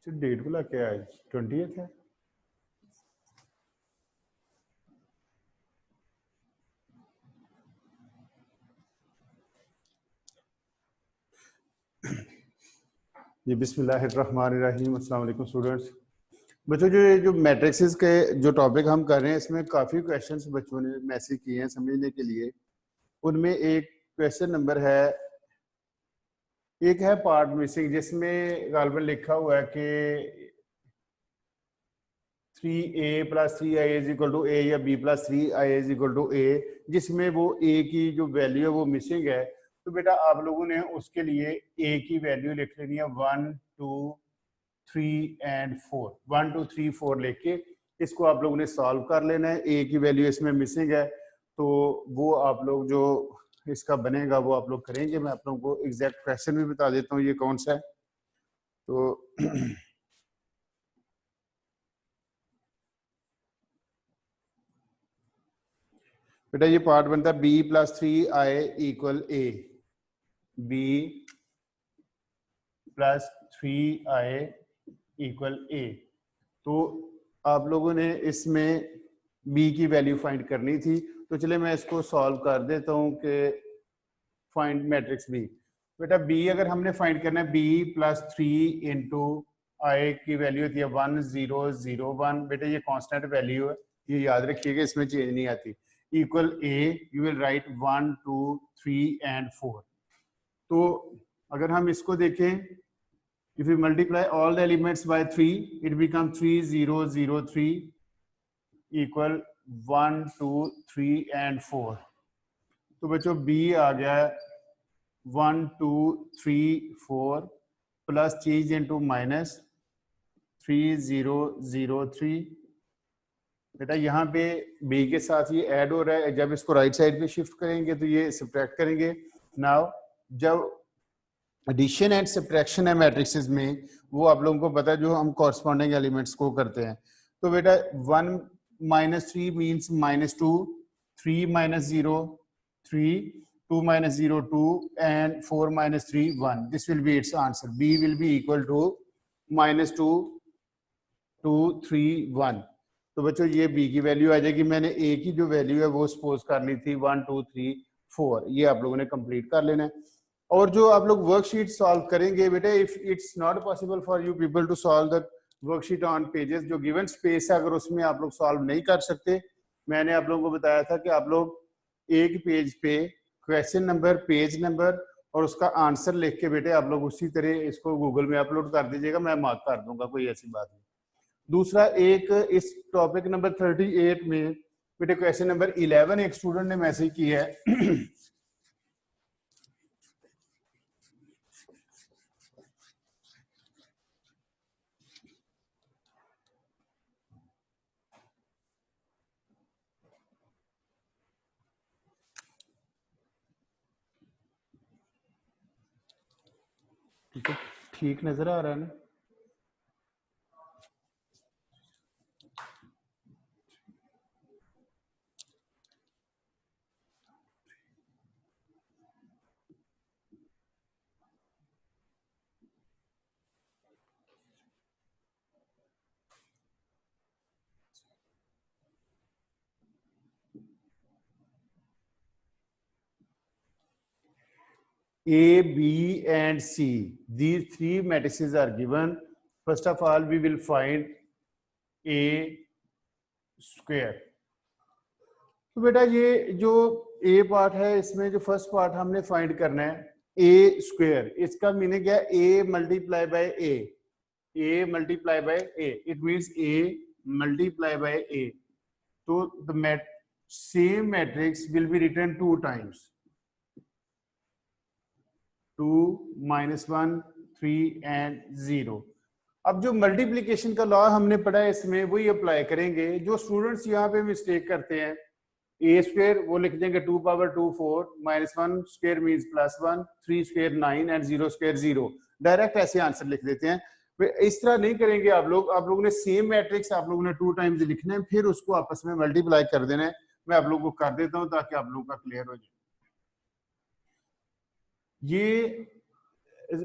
Date बोला क्या है? 20th है। जी बिस्मिल्लाहिर्रहमानिर्रहीम। अस्सलाम वालेकुम स्टूडेंट्स। बच्चों जो मैट्रिक्सेस के जो टॉपिक हम कर रहे हैं इसमें काफ़ी क्वेश्चंस बच्चों ने मैसेज किए हैं समझने के लिए। उनमें एक क्वेश्चन नंबर है, एक है पार्ट मिसिंग जिसमें गालबन लिखा हुआ है कि 3a + 3i = a या b + 3i = a, जिसमें वो a की जो वैल्यू है वो मिसिंग है। तो बेटा आप लोगों ने उसके लिए a की वैल्यू लिख लेनी है 1 2 3 एंड 4। 1 2 3 4 लेके इसको आप लोगों ने सॉल्व कर लेना है। a की वैल्यू इसमें मिसिंग है तो वो आप लोग जो इसका बनेगा वो आप लोग करेंगे। मैं आप लोगों को एग्जैक्ट क्वेश्चन भी बता देता हूँ ये कौन सा है। तो बेटा ये पार्ट बनता है b + 3i = a, b + 3i = a। तो आप लोगों ने इसमें b की वैल्यू फाइंड करनी थी। तो चले मैं इसको सॉल्व कर देता हूँ कि फाइंड मैट्रिक्स b। बेटा b अगर हमने फाइंड करना है, b + 3 × i की वैल्यू होती है 1 0 0 1। बेटा ये कांस्टेंट वैल्यू है, ये याद रखिएगा, इसमें चेंज नहीं आती। Equal a, you will write 1 2 3 and 4। तो अगर हम इसको देखें, if we multiply all the elements by 3 it becomes 3 0 0 3 equal 1 2 3 and 4। तो बच्चों b आ गया 1 2 3 4 प्लस चेंज इनटू माइनस 3 0 0 3। बेटा यहाँ पे b के साथ ये ऐड हो रहा है, जब इसको राइट साइड पे शिफ्ट करेंगे तो ये सब्ट्रैक्ट करेंगे। नाउ जब एडिशन एंड सब्ट्रैक्शन है मैट्रिक्सेस में, वो आप लोगों को पता है जो हम कॉरस्पॉन्डिंग एलिमेंट्स को करते हैं। तो बेटा 1 - 3 means -2, 3 - 0 3, 2 - 0 2 and 4 - 3 1। This will be its answer. b will be equal to -2 2 3 1। तो बच्चों ये b की वैल्यू आ जाएगी। मैंने a की जो वैल्यू है वो सपोज कर ली थी 1 2 3 4। ये आप लोगों ने कंप्लीट कर लेना है। और जो आप लोग वर्कशीट सॉल्व करेंगे बेटा, if it's not possible for you people to solve the worksheet on pages, जो गिवन स्पेस है अगर उसमें आप लोग सॉल्व नहीं कर सकते, मैंने आप लोगों को बताया था कि आप लोग एक पेज पे क्वेश्चन नंबर, पेज नंबर और उसका आंसर लिख के बेटे आप लोग उसी तरह इसको गूगल में अपलोड कर दीजिएगा, मैं मार्क कर दूंगा, कोई ऐसी बात नहीं। दूसरा, एक इस टॉपिक नंबर 38 में बेटे क्वेश्चन नंबर 11 एक स्टूडेंट ने मैसेज किया है ठीक नजर आ रहा है ना? A, B, and C. These three matrices are given. First of all, we will find A square. तो बेटा ये जो A पार्ट है इसमें जो फर्स्ट पार्ट हमने फाइंड करना है A स्क्वायर, इसका मीनिंग क्या है? A multiply by A, A multiply by A, it means A multiply by A। तो the same matrix will be written 2 times, 2 -1 3 and 0। अब जो मल्टीप्लिकेशन का लॉ हमने पढ़ा है इसमें वही अप्लाई करेंगे। जो स्टूडेंट्स यहाँ पे मिस्टेक करते हैं, ए स्क्वायर वो लिख देंगे 2 ^ 2 4, -1 square means +1, 3 square 9 and 0 square 0। Direct ऐसे आंसर लिख देते हैं। इस तरह नहीं करेंगे आप लोग। आप लोगों ने सेम मैट्रिक्स आप लोगों ने 2 times लिखना है, फिर उसको आपस में मल्टीप्लाई कर देना है। मैं आप लोगों को कर देता हूँ ताकि आप लोगों का क्लियर हो जाए। ये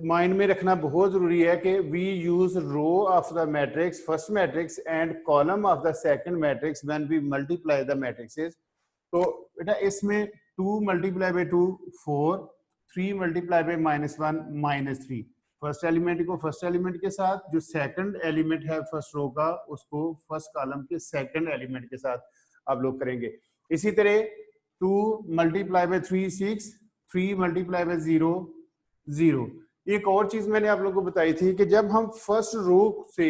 माइंड में रखना बहुत जरूरी है कि we use row of the matrix first matrix and column of the second matrix when we multiply the matrices. तो बेटा इसमें 2 multiply by 2 4, 3 multiply by -1 -3। First element को फर्स्ट एलिमेंट के साथ, जो सेकंड एलिमेंट है फर्स्ट रो का उसको फर्स्ट कॉलम के सेकंड एलिमेंट के साथ आप लोग करेंगे। इसी तरह 2 मल्टीप्लाई बाय 3 6, 3 मल्टीप्लाई बाय 0 0। एक और चीज मैंने आप लोगों को बताई थी कि जब हम फर्स्ट रो से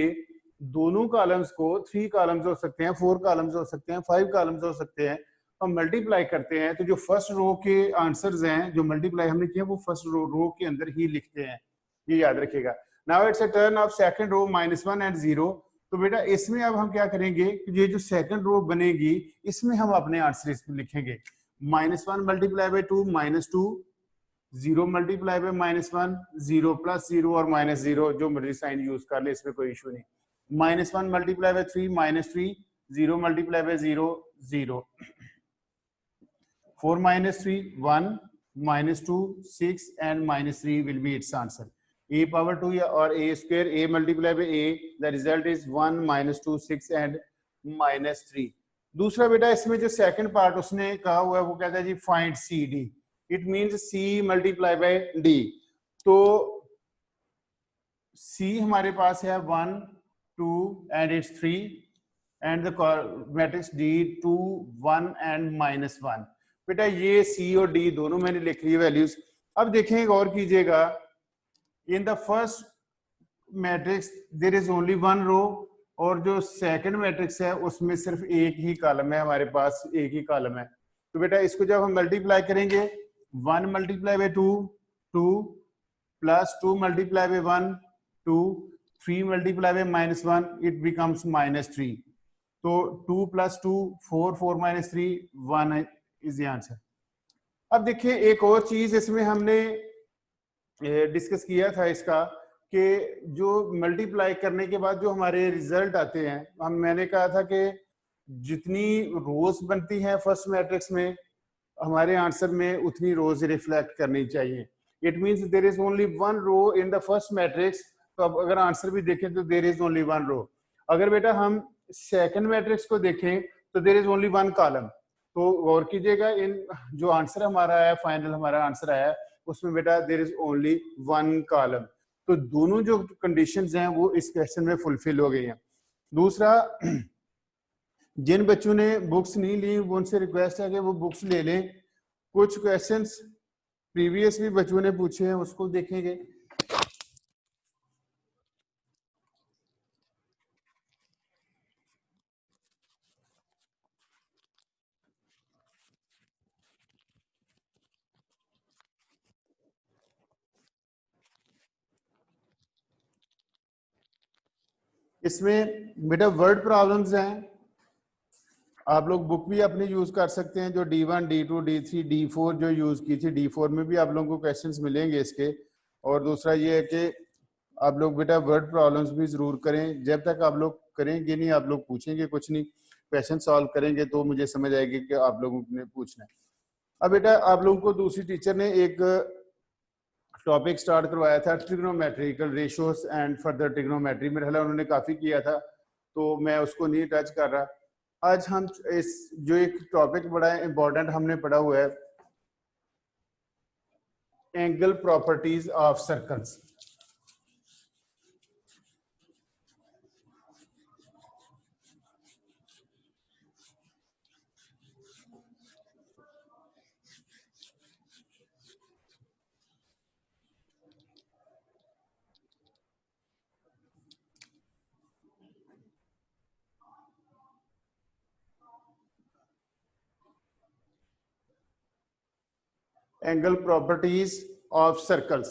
दोनों कॉलम्स को 3 कॉलम्स हो सकते हैं, 4 कॉलम्स हो सकते हैं, 5 कॉलम्स हो सकते हैं, हम मल्टीप्लाई करते हैं तो जो फर्स्ट रो के आंसर्स हैं जो मल्टीप्लाई हमने किया वो फर्स्ट रो के अंदर ही लिखते हैं, ये याद रखिएगा। Now it's a turn of second row -1 and 0। तो बेटा इसमें अब हम क्या करेंगे, ये जो सेकंड रो बनेगी इसमें हम अपने आंसर लिखेंगे। -1 multiply by 2 -2, 0 multiply by -1, 0 plus 0 और -0, जो मर्जी साइन यूज कर ले, इसमें कोई इशू नहीं। -1 multiply by 3 -3, 0 multiply by 0 0, 4 -3 1, -2 6 and -3 will be its answer। a power 2 और a square, a multiply by a, the result is 1 -2 6 and -3। दूसरा बेटा इसमें जो सेकंड पार्ट उसने कहा हुआ है वो कहता है जी find C D, it means c multiply by d। तो c हमारे पास है 1 2 and it's 3 and the matrix d 2 1 and -1। बेटा ये c और d दोनों मैंने लिख ली वैल्यूज। अब देखें एक और कीजिएगा, in the first matrix there is only one row और जो सेकंड मैट्रिक्स है उसमें सिर्फ एक ही कॉलम है, हमारे पास एक ही कॉलम है। तो बेटा इसको जब हम मल्टीप्लाई करेंगे 1 multiply by 2 2 plus 2 multiply by 1 2, 3 multiply by -1 it becomes -3। तो 2 प्लस 2 4, 4 -3 1 इज द आंसर। अब देखिए एक और चीज इसमें हमने डिस्कस किया था इसका कि जो मल्टीप्लाई करने के बाद जो हमारे रिजल्ट आते हैं, मैंने कहा था कि जितनी रोज बनती हैं फर्स्ट मैट्रिक्स में हमारे आंसर में उतनी रोज रिफ्लेक्ट करनी चाहिए। It means there is only one row in the first matrix. तो अब अगर आंसर भी देखें तो there is only one row. अगर बेटा हम सेकंड मैट्रिक्स को देखें तो there is only one column. तो गौर कीजिएगा, इन जो आंसर हमारा है फाइनल हमारा आंसर आया उसमें बेटा there is only one column. तो दोनों जो कंडीशंस हैं वो इस क्वेश्चन में फुलफिल हो गई हैं। दूसरा, जिन बच्चों ने बुक्स नहीं ली वो उनसे रिक्वेस्ट है कि वो बुक्स ले लें। कुछ क्वेश्चंस प्रीवियस भी बच्चों ने पूछे हैं उसको देखेंगे। इसमें बेटा वर्ड प्रॉब्लम्स हैं, आप लोग बुक भी अपनी यूज कर सकते हैं जो D1 D2 D3 D4 जो यूज की थी। D4 में भी आप लोगों को क्वेश्चंस मिलेंगे इसके। और दूसरा ये है कि आप लोग बेटा वर्ड प्रॉब्लम्स भी जरूर करें, जब तक आप लोग करेंगे नहीं आप लोग पूछेंगे कुछ नहीं, क्वेश्चन सॉल्व करेंगे तो मुझे समझ आएगी कि आप लोगों ने पूछना है। अब बेटा आप लोगों को दूसरी टीचर ने एक टॉपिक स्टार्ट करवाया था trigonometrical ratios and further trigonometry. मेरे ख्याल उन्होंने काफी किया था तो मैं उसको नहीं टच कर रहा। आज हम इस जो एक टॉपिक बड़ा इंपॉर्टेंट हमने पढ़ा हुआ है, angle properties of circles. Angle properties of circles.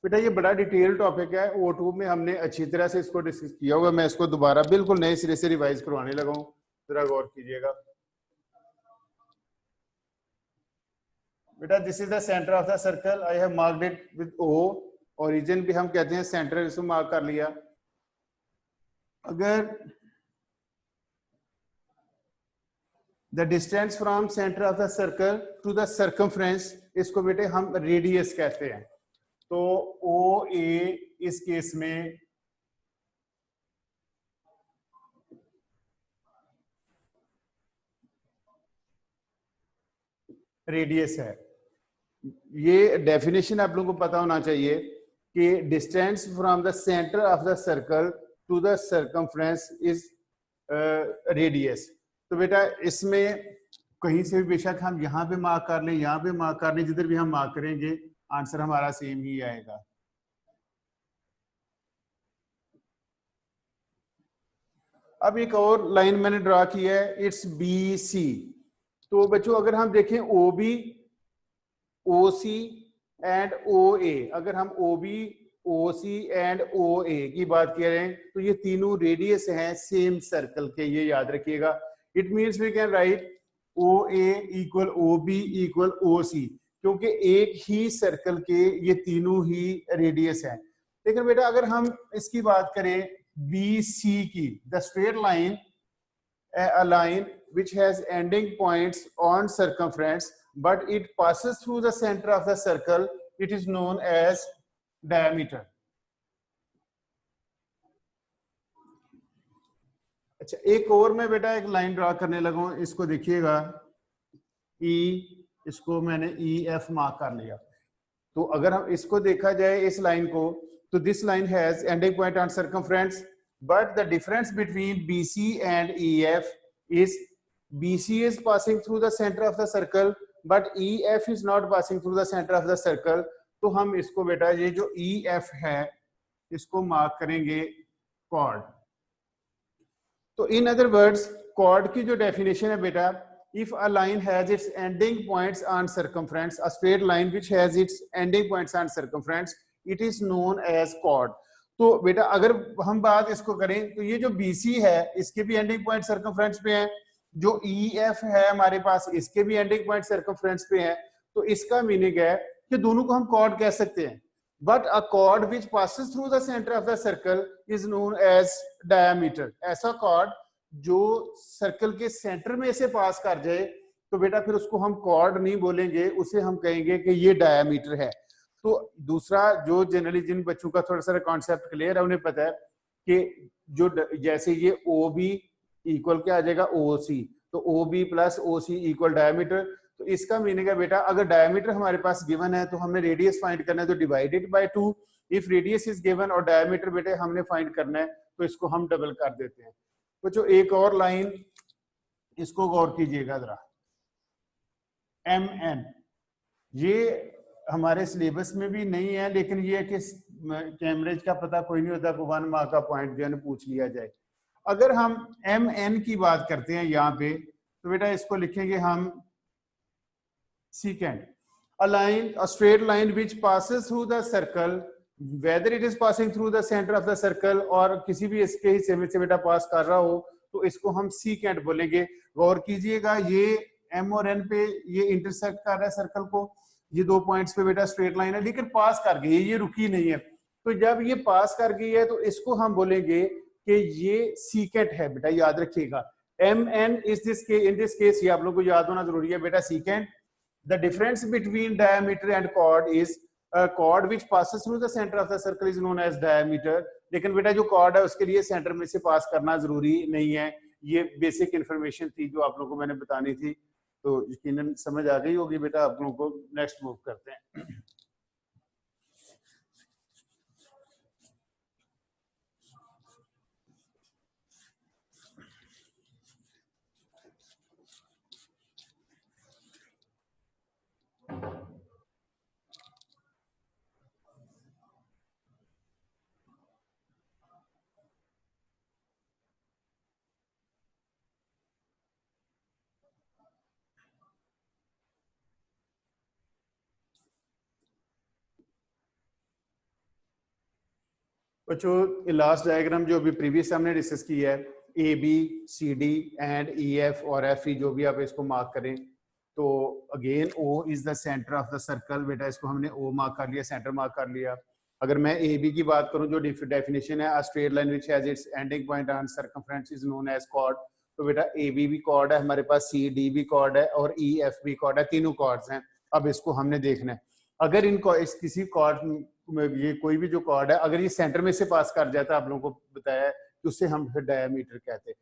बेटा ये बड़ा डिटेल टॉपिक है, O2 में हमने अच्छी तरह से इसको डिस्कस किया हुआ। मैं इसको दोबारा बिल्कुल नए सिरे से रिवाइज करवाने लगा हूँ, जरा गौर कीजिएगा। बेटा this is the centre of the circle, I have marked it with O। Origin भी हम कहते हैं सेंटर, इसको मार्क कर लिया। अगर the distance from centre of the circle to the circumference, इसको बेटे हम रेडियस कहते हैं। तो ओ ए इस केस में रेडियस है। ये डेफिनेशन आप लोगों को पता होना चाहिए कि distance from the centre of the circle to the circumference is radius. तो बेटा इसमें कहीं से भी बेशक हम यहाँ पे मार्क कर लें, यहाँ पे मार्क कर लें, जिधर भी हम मार्क करेंगे आंसर हमारा सेम ही आएगा। अब एक और लाइन मैंने ड्रा किया है, इट्स बी सी। तो बच्चों अगर हम देखें O B, O C and ओ ए, अगर हम O B, O C and ओ ए की बात करें तो ये तीनों रेडियस हैं सेम सर्कल के, ये याद रखिएगा। It means we can write O A equal O B equal O C, क्योंकि एक ही सर्कल के ये तीनों ही रेडियस हैं। लेकिन बेटा अगर हम इसकी बात करें बी सी की, the straight line, a line which has ending points on circumference but it passes through the center of the circle, it is known as diameter. अच्छा एक और मैं बेटा एक लाइन ड्रा करने लगा हूं, इसको देखिएगा ई, इसको मैंने ई एफ मार्क कर लिया। तो अगर हम इसको देखा जाए इस लाइन को, तो this line has ending point on circumference, but the difference between BC and EF is BC is passing through the center of the circle but EF is not passing through the center of the circle। तो हम इसको बेटा ये जो EF है इसको mark करेंगे chord। तो in other words chord की जो डेफिनेशन है बेटा, if a line has its ending points on circumference, a straight line which has its ending points on circumference, it is known as chord। तो बेटा अगर हम बात इसको करें तो ये जो BC है इसके भी एंडिंग पॉइंट सर्कमफ्रेंस पे हैं, जो EF है हमारे पास इसके भी एंडिंग पॉइंट सर्कमफ्रेंस पे हैं। तो इसका मीनिंग है कि दोनों को हम कॉर्ड कह सकते हैं, but a chord which passes through the centre of the circle is known as diameter. ऐसा कॉर्ड जो सर्कल के सेंटर में से पास कर जाए तो बेटा फिर उसको हम कॉर्ड नहीं बोलेंगे, उसे हम कहेंगे कि ये डायमीटर है। तो दूसरा जो जनरली जिन बच्चों का थोड़ा सा कॉन्सेप्ट क्लियर है उन्हें पता है कि जो जैसे ये ओ बी इक्वल क्या आ जाएगा ओ सी, तो ओ बी प्लस ओ सी इक्वल डायमीटर। तो इसका मीनिंग है बेटा अगर डायमीटर हमारे पास गिवन है तो हमने रेडियस फाइंड करना है, तो divided by 2। If radius is given और डायमीटर बेटे हमने फाइंड करना है तो इसको हम डबल कर देते हैं। तो जो एक और लाइन इसको गौर कीजिएगा जरा, एम एन, ये हमारे सिलेबस में भी नहीं है, लेकिन ये कि कैमरेज का पता कोई नहीं होता, को 1 मार्क का पॉइंट जो है पूछ लिया जाए। अगर हम एम एन की बात करते हैं यहाँ पे तो बेटा इसको लिखेंगे हम secant, a line, a straight line which passes through the circle, whether it is passing through the center of the circle और किसी भी इसके हिस्से में से बेटा पास कर रहा हो तो इसको हम secant बोलेंगे। गौर कीजिएगा ये M और N पे ये इंटरसेक्ट कर रहा है सर्कल को, ये 2 पॉइंट्स पे बेटा स्ट्रेट लाइन है लेकिन पास कर गई है, ये रुकी नहीं है। तो जब ये पास कर गई है तो इसको हम बोलेंगे कि ये secant है बेटा, याद रखिएगा। MN is this case, in this case ये आप लोगों को याद होना जरूरी है बेटा secant। The difference between diameter and chord is a chord which passes through the center of the circle is known as diameter। लेकिन बेटा जो chord है उसके लिए सेंटर में से पास करना जरूरी नहीं है। ये बेसिक इंफॉर्मेशन थी जो आप लोगों को मैंने बतानी थी, तो यकीनन समझ आ गई होगी बेटा। आप लोगों को नेक्स्ट मूव करते हैं। बच्चों लास्ट डायग्राम जो अभी प्रीवियस हमने डिस्कस किया है, A B C D and E F और एफ ई, जो भी आप इसको मार्क करें तो again O is the centre of the circle. बेटा इसको हमने ओ मार्क कर लिया, सेंटर मार्क कर लिया। अगर मैं ए बी की बात करूं जो डेफिनेशन है, straight line which has its ending point on circumference is known as chord. तो बेटा ए बी भी कॉर्ड है हमारे पास, सी डी भी कॉर्ड है और ई एफ भी कॉर्ड है, तीनों कॉर्ड्स हैं। अब इसको हमने देखना है, अगर इनको इस किसी कॉर्ड में ये कोई भी जो कॉर्ड है अगर ये सेंटर में से पास कर जाता है, आप लोगों को बताया है कि उससे हम फिर डायमीटर कहते हैं।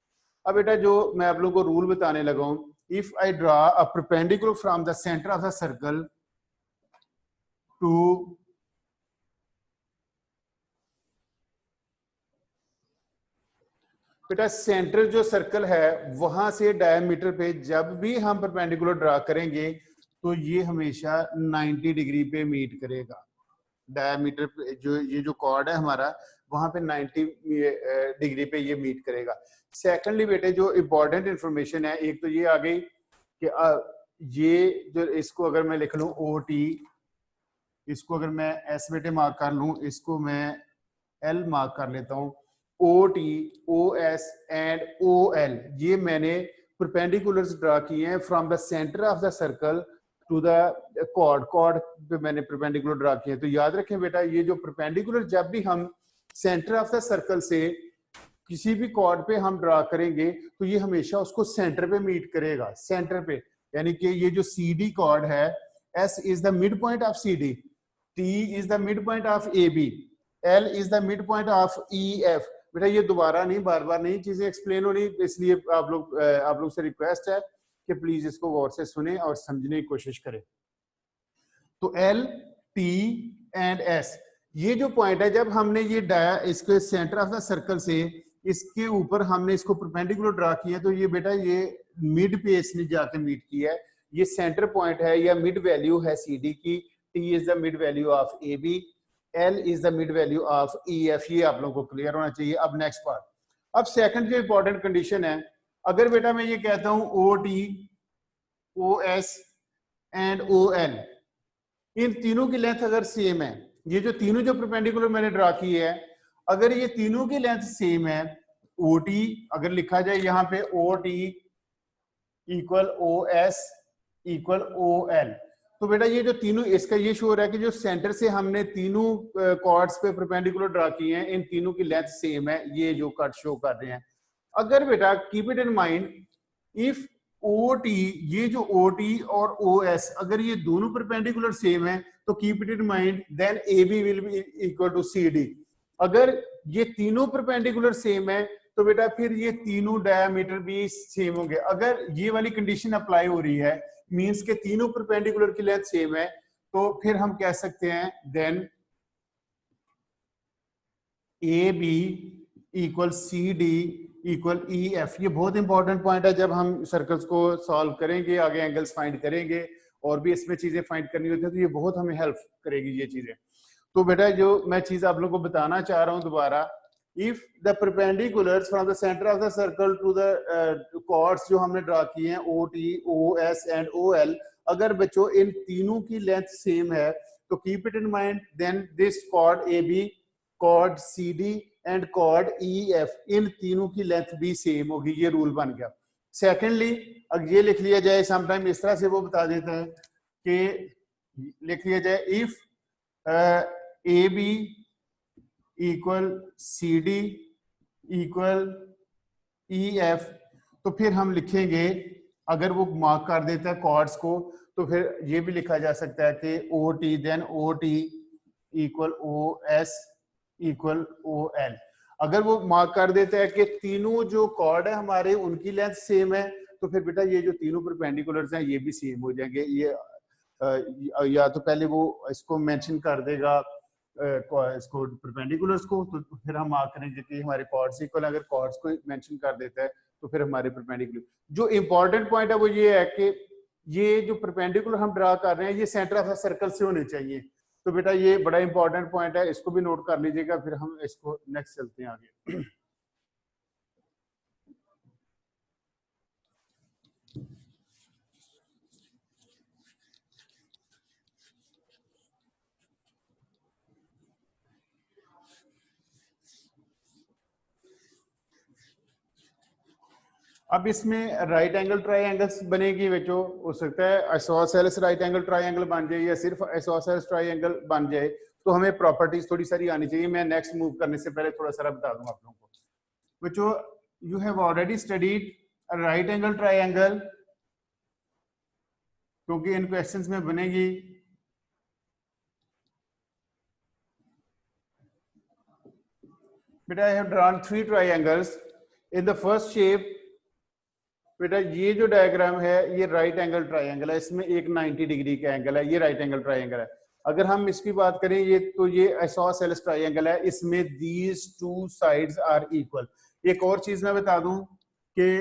अब बेटा जो मैं आप लोगों को रूल बताने लगा हूं, if I draw a perpendicular from the centre of the circle to बेटा सेंटर जो सर्कल है वहां से डायमीटर पे जब भी हम परपेंडिकुलर ड्रा करेंगे तो ये हमेशा 90 डिग्री पे मीट करेगा। डायमीटर पे जो ये जो कॉर्ड है हमारा वहां पे 90 डिग्री पे ये मीट करेगा। सेकेंडली बेटे जो इम्पोर्टेंट इंफॉर्मेशन है, एक तो ये आ गई कि ये जो इसको अगर मैं लिख लूं ओ टी, इसको अगर मैं एस बेटे मार्क कर लूं, इसको मैं एल मार्क कर लेता हूं। O T, O S and O L ये मैंने परपेंडिकुलर्स ड्रा किए हैं from the centre of the circle to the chord पे मैंने परपेंडिकुलर ड्रा किए हैं। तो याद रखें बेटा ये जो परपेंडिकुलर जब भी हम सेंटर ऑफ द सर्कल से किसी भी कॉर्ड पे हम ड्रा करेंगे तो ये हमेशा उसको सेंटर पे मीट करेगा, सेंटर पे। यानी कि ये जो सी डी कॉर्ड है, S is the mid point of C D, T is the mid point of A B, L is the mid point of E F. बेटा ये दोबारा नहीं, बार बार नहीं चीजें एक्सप्लेन होनी, इसलिए आप लोग से रिक्वेस्ट है कि प्लीज इसको गौर से सुने और समझने की कोशिश करें। तो एल, टी एंड एस ये जो पॉइंट है, जब हमने ये इसके सेंटर ऑफ द सर्कल से इसके ऊपर हमने इसको परपेंडिकुलर ड्रा किया, तो ये बेटा ये मिड पे इसने जाके मीट किया है। ये सेंटर पॉइंट है या मिड वैल्यू है सी डी की, T is the mid value of A B, L is the mid value of EF। ये आप लोगों को क्लियर होना चाहिए। अब नेक्स्ट पार्ट, अब सेकंड जो इंपॉर्टेंट कंडीशन है, अगर बेटा मैं ये कहता हूं OT, OS एंड OL इन तीनों की लेंथ अगर सेम है, ये जो तीनों जो परपेंडिकुलर मैंने ड्रा की है, अगर ये तीनों की लेंथ सेम है, OT अगर लिखा जाए यहाँ पे OT equal OS equal OL, तो बेटा ये जो तीनों इसका ये शो हो रहा है कि जो सेंटर से हमने तीनों कॉर्ड्स पे परपेंडिकुलर ड्रा किए हैं इन तीनों की लेंथ सेम है, ये जो कट शो कर रहे हैं। अगर बेटा keep it in mind, if OT ये जो OT और OS अगर ये दोनों परपेंडिकुलर सेम है तो keep it in mind then AB will be equal to CD। अगर ये तीनों परपेंडिकुलर सेम है तो बेटा फिर ये तीनों डायमीटर भी सेम होंगे। अगर ये वाली कंडीशन अप्लाई हो रही है मींस के तीनों परपेंडिकुलर की लेंथ सेम है, तो फिर हम कह सकते हैं then A B equal C D equal E F. ये बहुत इंपॉर्टेंट पॉइंट है, जब हम सर्कल्स को सॉल्व करेंगे, आगे एंगल्स फाइंड करेंगे और भी इसमें चीजें फाइंड करनी होती है, तो ये बहुत हमें हेल्प करेगी ये चीजें। तो बेटा जो मैं चीज आप लोगों को बताना चाह रहा हूं दोबारा, if the perpendiculars from the centre of the circle to the chords जो हमने ड्रा किए हैं O T, O S and O L, अगर बच्चों इन तीनों की लेंथ सेम है तो keep it in mind then this chord A B, chord C D and chord E F इन तीनों की लेंथ भी सेम होगी। ये रूल बन गया। सेकेंडली अगर ये लिख लिया जाए, समटाइम इस तरह से वो बता देता है कि लिख लिया जाए if A B equal C D equal E F, तो फिर हम लिखेंगे, अगर वो मार्क कर देता है कॉर्ड्स को, तो फिर ये भी लिखा जा सकता है कि O T then O T equal O S equal O L. अगर वो मार्क कर देता है कि तीनों जो कॉर्ड है हमारे उनकी लेंथ सेम है, तो फिर बेटा ये जो तीनों परपेंडिकुलर्स हैं ये भी सेम हो जाएंगे। ये या तो पहले वो इसको मेंशन कर देगा इसको परपेंडिकुलर्स को, तो फिर हम मार्क करेंगे कि हमारे कॉर्ड्स इक्वल। अगर कॉर्ड्स को मेंशन कर देता है तो फिर हमारे परपेंडिकुलर। जो इंपॉर्टेंट पॉइंट है वो ये है कि ये जो परपेंडिकुलर हम ड्रा कर रहे हैं ये सेंटर ऑफ द सर्कल से होने चाहिए। तो बेटा ये बड़ा इंपॉर्टेंट पॉइंट है, इसको भी नोट कर लीजिएगा। फिर हम इसको नेक्स्ट चलते हैं आगे। अब इसमें राइट एंगल ट्राइंगल्स बनेगी बच्चों, हो सकता है आइसोसेलेस राइट एंगल ट्राइंगल बन जाए या सिर्फ आइसोसेलेस ट्राइंगल बन जाए, तो हमें प्रॉपर्टीज थोड़ी सारी आनी चाहिए। मैं नेक्स्ट मूव करने से पहले थोड़ा सारा बता दूं आप लोगों को। बच्चों you have already studied right angle triangle, क्योंकि इन क्वेश्चंस में बनेगी। बेटा I have drawn 3 triangles in the first shape. बेटा ये जो डायग्राम है ये राइट एंगल ट्राइंगल है, इसमें एक 90 डिग्री का एंगल है, ये राइट एंगल ट्राइंगल है। अगर हम इसकी बात करें ये तो ये आइसोसेलेस ट्राइंगल है, इसमें these two sides are equal. एक और चीज मैं बता दूं कि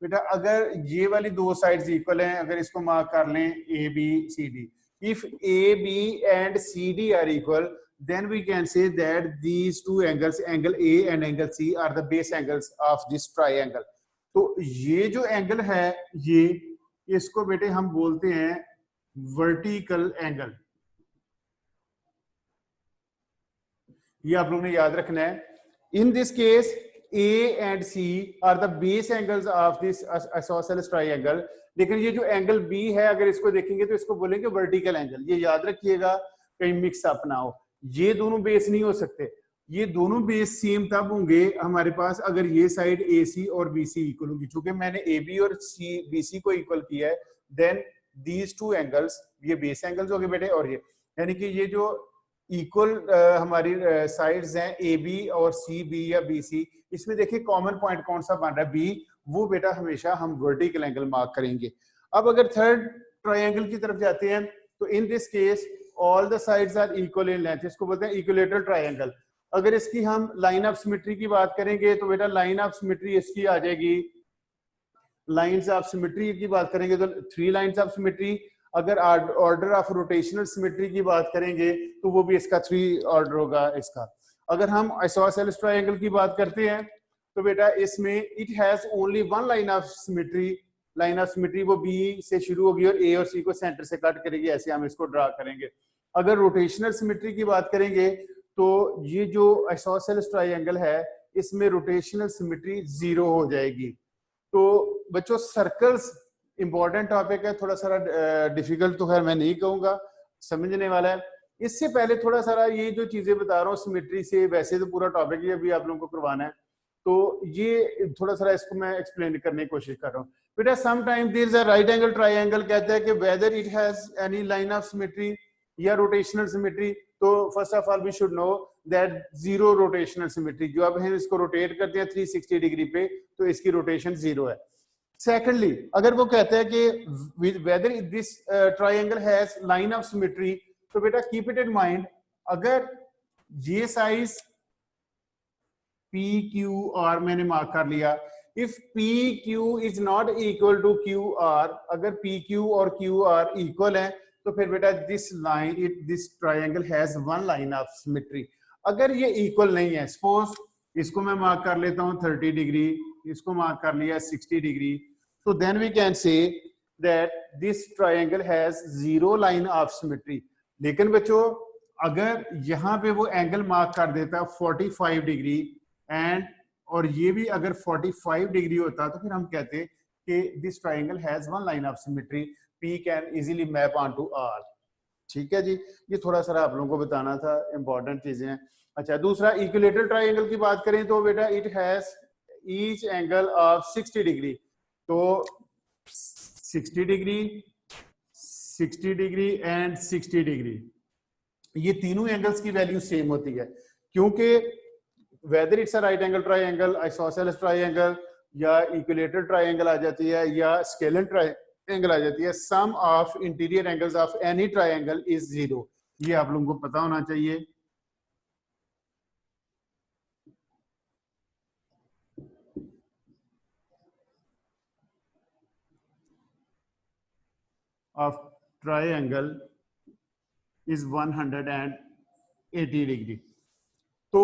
बेटा अगर ये वाली दो साइड्स इक्वल हैं, अगर इसको मार्क कर लें A B C D, if A B and C D are equal then we can say that these two angles, angle A and angle C, are the base angles of this triangle. तो ये जो angle है ये इसको बेटे हम बोलते हैं वर्टिकल एंगल। ये आप लोगों ने याद रखना है। इन this case A and C are the base angles of this isosceles triangle, लेकिन ये जो एंगल B है अगर इसको देखेंगे तो इसको बोलेंगे वर्टिकल एंगल। ये याद रखिएगा कहीं मिक्स अप ना हो, ये दोनों बेस नहीं हो सकते। ये दोनों बेस सेम तब होंगे हमारे पास अगर ये साइड AC और BC इक्वल होगी। चूंकि मैंने AB और BC को इक्वल किया है, देन दीज टू एंगल्स, ये बेस एंगल्स हो गए बेटे। और ये यानी कि ये जो इक्वल हमारी साइड्स हैं AB और CB या BC, इसमें देखिए कॉमन पॉइंट कौन सा बन रहा है B, वो बेटा हमेशा हम वर्टिकल एंगल मार्क करेंगे। अब अगर थर्ड ट्रायंगल की तरफ जाते हैं तो in this case all the sides are equal in length, इसको बोलते हैं इक्विलेटरल ट्रायंगल। अगर इसकी हम लाइन ऑफ सिमेट्री की बात करेंगे तो बेटा लाइन ऑफ सिमेट्री इसकी आ जाएगी, लाइंस ऑफ सिमेट्री की बात करेंगे तो 3 लाइंस ऑफ सिमेट्री। अगर ऑर्डर ऑफ रोटेशनल सिमेट्री की बात करेंगे तो वो भी इसका 3 ऑर्डर होगा इसका। अगर हम आइसोसेलेस ट्रायंगल की बात करते हैं तो बेटा इसमें it has only 1 line of symmetry. Line of symmetry वो बी से शुरू होगी और ए और सी को सेंटर से कट करेगी, ऐसे हम इसको ड्रा करेंगे। अगर रोटेशनल सिमेट्री की बात करेंगे तो ये जो आइसोसेलेस ट्रायंगल है इसमें रोटेशनल सिमेट्री 0 हो जाएगी। तो बच्चों सर्कल्स इंपॉर्टेंट टॉपिक है, थोड़ा सारा डिफिकल्ट तो खैर मैं नहीं कहूंगा, समझने वाला है। इससे पहले थोड़ा सारा ये जो चीजें बता रहा हूँ सिमेट्री से, वैसे तो पूरा टॉपिक ही अभी आप लोगों को करवाना है, तो ये थोड़ा सारा इसको मैं एक्सप्लेन करने की कोशिश कर रहा हूँ। बेटा sometime there is a right angle triangle, कहता है कि whether it has any line of symmetry या रोटेशनल सिमेट्री। तो first of all we should know that 0 rotational symmetry, जो अब हम इसको रोटेट करते हैं 360 डिग्री पे तो इसकी रोटेशन 0 है। सेकेंडली अगर वो कहता है कि whether this triangle has line of symmetry, तो बेटा कीप इट इन माइंड, अगर ये साइज PQR मैंने मार्क कर लिया, if PQ is not equal to QR, अगर PQ और QR इक्वल है तो फिर बेटा this line this triangle has 1 line of symmetry. अगर ये इक्वल नहीं है, सपोज इसको मैं मार्क कर लेता हूं 30 डिग्री, इसको मार्क कर लिया 60 डिग्री, तो then we can say that this triangle has 0 line of symmetry. लेकिन बच्चों अगर यहाँ पे वो एंगल मार्क कर देता 45 डिग्री एंड और ये भी अगर 45 डिग्री होता तो फिर हम कहते कि this triangle has 1 line of symmetry, P can easily map on to R। ठीक है जी, ये थोड़ा सा आप लोगों को बताना था, इंपॉर्टेंट चीजें हैं। अच्छा, दूसरा इक्विलेटरल ट्रायंगल की बात करें तो बेटा it has each angle of 60 degree, तो 60 डिग्री 60 डिग्री एंड 60 डिग्री, ये तीनों एंगल्स की वैल्यू सेम होती है, क्योंकि whether it's a right angle triangle, isosceles triangle या इक्विलेटरल ट्रायंगल आ जाती है या स्केलर ट्रायंगल आ जाती है, sum of interior angles of any triangle is 0। ये आप लोगों को पता होना चाहिए। Of triangle is 180 degree. तो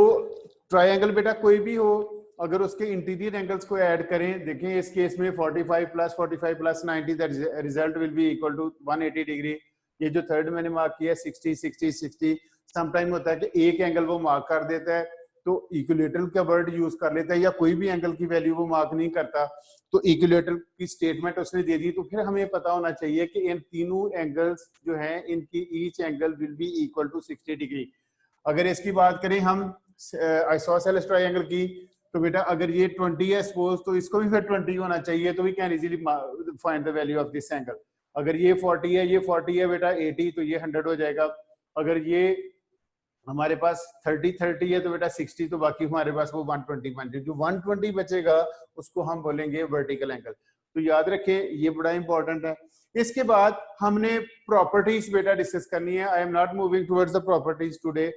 ट्रायंगल बेटा कोई भी हो, अगर उसके इंटीरियर एंगल्स को ऐड करें, देखें इस केस में 45 plus 45 plus 90, that result will be equal to 180 degree. ये जो थर्ड मैंने मार्क किया 60 60 60, समटाइम होता है कि एक एंगल वो मार्क कर देता है तो इक्विलेटरल का वर्ड यूज कर लेता है, या कोई भी एंगल की वैल्यू वो मार्क नहीं करता, तो इक्विलेटरल की स्टेटमेंट उसने दे दी। तो फिर हमें पता होना चाहिए कि इन तीनों एंगल्स जो हैं इनकी each angle will be equal to 60 degree. अगर इसकी बात करें हम आइसोसेलेस ट्रायंगल की, तो बेटा अगर ये 20 है सपोज, तो इसको भी फिर 20 होना चाहिए, तो we can easily find the value of this angle. अगर ये 40 है, ये 40 है बेटा 80, तो ये 100 हो जाएगा। अगर ये हमारे पास 30 है तो बेटा 60, तो बाकी हमारे पास वो 120 बन जाए। जो 120 बचेगा उसको हम बोलेंगे वर्टिकल एंगल। तो याद रखें ये बड़ा इंपॉर्टेंट है। इसके बाद हमने प्रॉपर्टीज बेटा डिस्कस करनी है। I am not moving towards the properties today.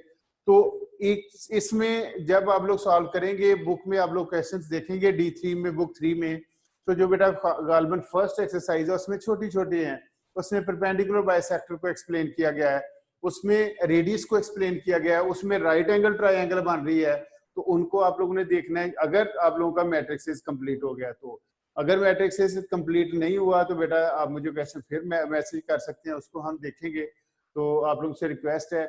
तो एक इसमें जब आप लोग सॉल्व करेंगे, बुक में आप लोग क्वेश्चंस देखेंगे D3 में, बुक 3 में, तो जो बेटा गालबन फर्स्ट एक्सरसाइज है उसमें छोटी छोटी है, उसमें परपेंडिकुलर बाइसेक्टर को एक्सप्लेन किया गया है, उसमें रेडियस को एक्सप्लेन किया गया है, उसमें राइट एंगल ट्रायंगल बन रही है, तो उनको आप लोगों ने देखना है अगर आप लोगों का मैट्रिक्स कंप्लीट हो गया। तो अगर मैट्रिक्स कंप्लीट नहीं हुआ तो बेटा आप मुझे क्वेश्चन फिर मैसेज कर सकते हैं, उसको हम देखेंगे। तो आप लोगों से रिक्वेस्ट है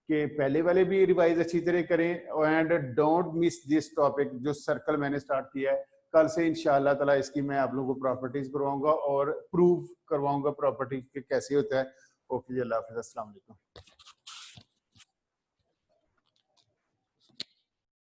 कि पहले वाले भी रिवाइज अच्छी तरह करें and don't miss this topic. जो सर्कल मैंने स्टार्ट किया है, कल से इंशाल्लाह ताला इसकी मैं आप लोगों को प्रॉपर्टीज करवाऊंगा और प्रूव करवाऊंगा प्रॉपर्टीज के कैसे होता है। ओके, अल्लाह हाफिज़, अस्सलाम वालेकुम।